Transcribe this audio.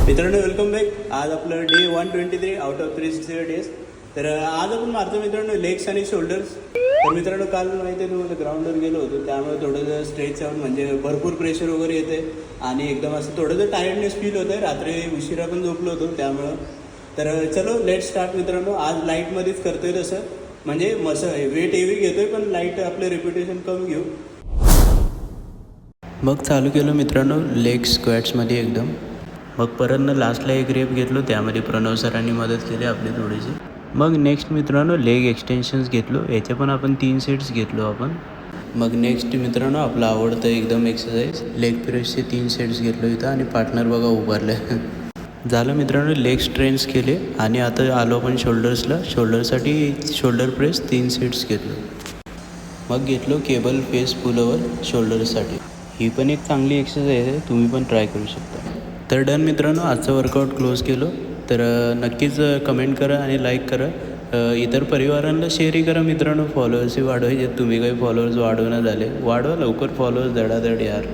मित्रांनो welcome back. आज आपलं डे 123 आउट ऑफ 360 डेज. तर आज आपण मारतो मित्रांनो लेग्स आणि शोल्डर्स. तर मित्रांनो काल माहिती आहे तुम्हाला ग्राउंडवर गेलो होतो, त्यामुळे थोडंसं स्ट्रेच आउट म्हणजे भरपूर प्रेशर वगैरे येते आणि एकदम असं थोडंसं टायर्डनेस फील होतं आहे. रात्री उशिरा पण झोपलो होतो त्यामुळं. तर चलो लेट स्टार्ट मित्रांनो. आज लाईटमध्येच करतोय तसं, म्हणजे वेट हेवी घेतोय पण लाईट आपलं रेप्युटेशन कमी घेऊ. मग चालू केलं मित्रांनो लेग स्क्वॅट्समध्ये एकदम. मग परत लास्टला एक रेप घेतलो, त्यामध्ये प्रणव सरांनी मदत केली आपली थोडीशी. मग नेक्स्ट मित्रांनो लेग एक्सटेन्शन्स घेतलो, याचे पण आपण 3 सेट्स घेतलो आपण. मग नेक्स्ट मित्रांनो आपलं आवडतं एकदम एक्सरसाइज लेग प्रेसचे 3 सेट्स घेतलो इथं आणि पार्टनर बघा उभारले. झालं मित्रांनो लेग स्ट्रेन्स केले आणि आता आलो आपण शोल्डर्सला. शोल्डरसाठी शोल्डर प्रेस 3 सेट्स घेतलो. मग घेतलो केबल फेस पुलओव्हर शोल्डरसाठी. ही पण एक चांगली एक्सरसाइज आहे, तुम्ही पण ट्राय करू शकता. तर डन मित्रांनो, आजचं वर्कआउट क्लोज केलो. तर नक्कीच कमेंट करा आणि लाईक करा. इतर परिवारांना शेअरही करा मित्रांनो. फॉलोअर्सही वाढवायचे. तुम्ही काही फॉलोअर्स वाढवणं झाले, वाढवा लवकर फॉलोअर्स धडाधड यार.